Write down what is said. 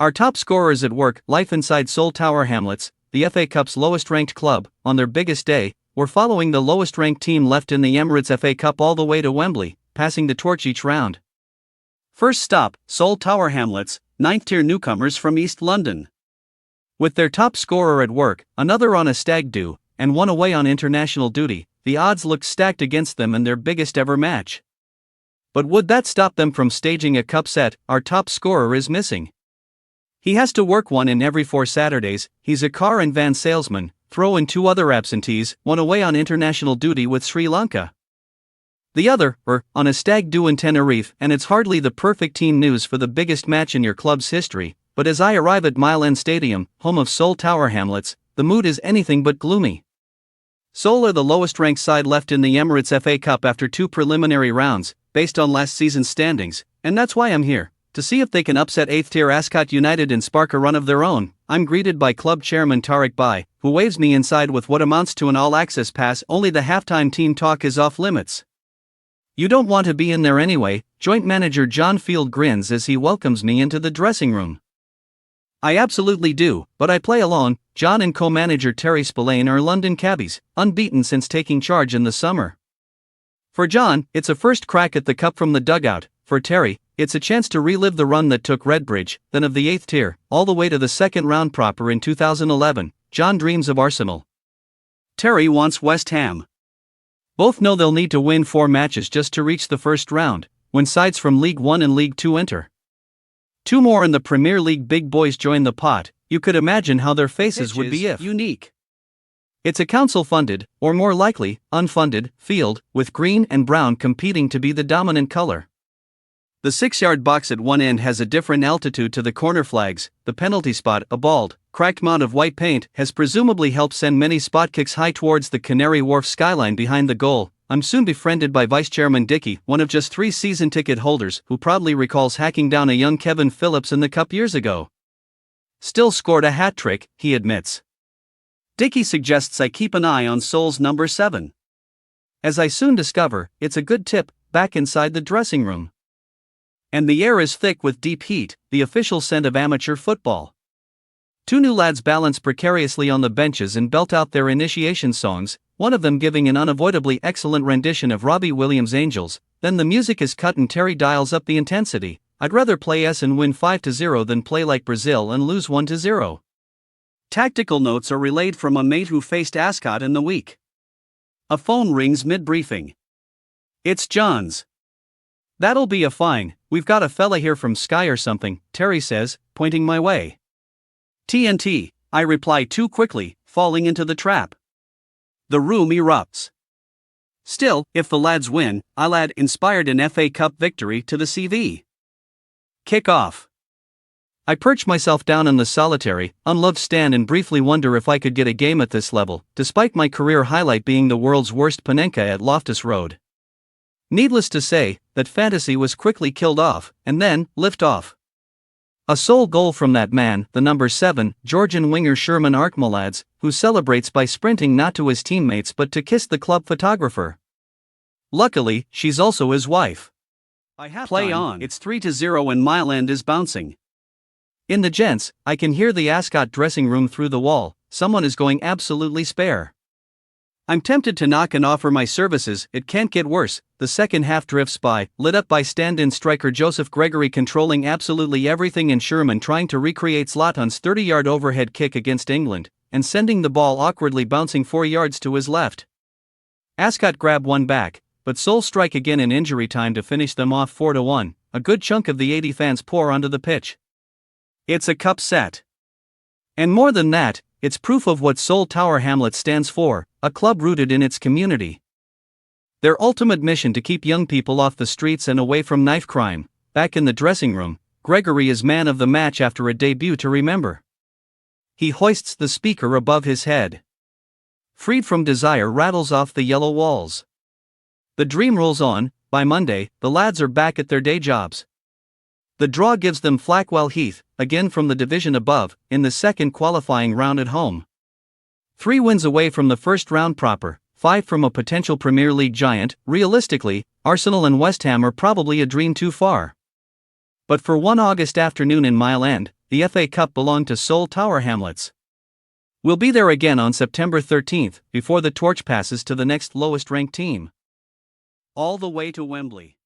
Our top scorers at work, life inside Soul Tower Hamlets, the FA Cup's lowest-ranked club, on their biggest day, were following the lowest-ranked team left in the Emirates FA Cup all the way to Wembley, passing the torch each round. First stop, Soul Tower Hamlets, 9th-tier newcomers from East London. With their top scorer at work, another on a stag do, and one away on international duty, the odds looked stacked against them in their biggest ever match. But would that stop them from staging a cup set? Our top scorer is missing. He has to work one in every 4 Saturdays. He's a car and van salesman, throw in 2 other absentees, one away on international duty with Sri Lanka. The other, on a stag do in Tenerife, and it's hardly the perfect team news for the biggest match in your club's history, but as I arrive at Mile End Stadium, home of Soul Tower Hamlets, the mood is anything but gloomy. Soul are the lowest-ranked side left in the Emirates FA Cup after 2 preliminary rounds, based on last season's standings, and that's why I'm here, to see if they can upset 8th-tier Ascot United and spark a run of their own. I'm greeted by club chairman Tariq Bai, who waves me inside with what amounts to an all-access pass. Only the halftime team talk is off limits. You don't want to be in there anyway, joint manager John Field grins as he welcomes me into the dressing room. I absolutely do, but I play alone. John and co-manager Terry Spillane are London cabbies, unbeaten since taking charge in the summer. For John, it's a first crack at the cup from the dugout. For Terry, it's a chance to relive the run that took Redbridge, then of the 8th tier, all the way to the second round proper in 2011. John dreams of Arsenal. Terry wants West Ham. Both know they'll need to win 4 matches just to reach the first round, when sides from League 1 and League 2 enter. 2 more in the Premier League big boys join the pot. You could imagine how their faces would be if unique. It's a council-funded, or more likely, unfunded, field, with green and brown competing to be the dominant color. The 6-yard box at one end has a different altitude to the corner flags. The penalty spot, a bald, cracked mound of white paint, has presumably helped send many spot kicks high towards the Canary Wharf skyline behind the goal. I'm soon befriended by Vice Chairman Dickey, one of just 3 season ticket holders, who proudly recalls hacking down a young Kevin Phillips in the cup years ago. Still scored a hat-trick, he admits. Dickey suggests I keep an eye on Soul's number 7. As I soon discover, it's a good tip, back inside the dressing room. And the air is thick with deep heat, the official scent of amateur football. 2 new lads balance precariously on the benches and belt out their initiation songs, one of them giving an unavoidably excellent rendition of Robbie Williams' Angels. Then the music is cut and Terry dials up the intensity. I'd rather play S and win 5-0 than play like Brazil and lose 1-0. Tactical notes are relayed from a mate who faced Ascot in the week. A phone rings mid-briefing. It's John's. That'll be a fine, we've got a fella here from Sky or something, Terry says, pointing my way. TNT, I reply too quickly, falling into the trap. The room erupts. Still, if the lads win, I'll add inspired an FA Cup victory to the CV. Kick off. I perch myself down in the solitary, unloved stand and briefly wonder if I could get a game at this level, despite my career highlight being the world's worst Panenka at Loftus Road. Needless to say, that fantasy was quickly killed off, and then, lift off. A sole goal from that man, the number 7, Georgian winger Sherman Arkmalads, who celebrates by sprinting not to his teammates but to kiss the club photographer. Luckily, she's also his wife. Play on. It's 3-0 and Mile End is bouncing. In the gents, I can hear the Ascot dressing room through the wall. Someone is going absolutely spare. I'm tempted to knock and offer my services. It can't get worse. The second half drifts by, lit up by stand-in striker Joseph Gregory controlling absolutely everything and Sherman trying to recreate Zlatan's 30-yard overhead kick against England, and sending the ball awkwardly bouncing 4 yards to his left. Ascot grab one back, but Soul strike again in injury time to finish them off 4-1. A good chunk of the 80 fans pour onto the pitch. It's a cup set. And more than that, it's proof of what Soul Tower Hamlets stands for, a club rooted in its community. Their ultimate mission to keep young people off the streets and away from knife crime. Back in the dressing room, Gregory is man of the match after a debut to remember. He hoists the speaker above his head. Freed from Desire rattles off the yellow walls. The dream rolls on. By Monday, the lads are back at their day jobs. The draw gives them Flackwell Heath, again from the division above, in the second qualifying round at home. 3 wins away from the first round proper, 5 from a potential Premier League giant. Realistically, Arsenal and West Ham are probably a dream too far. But for one August afternoon in Mile End, the FA Cup belonged to Soul Tower Hamlets. We'll be there again on September 13th, before the torch passes to the next lowest ranked team. All the way to Wembley.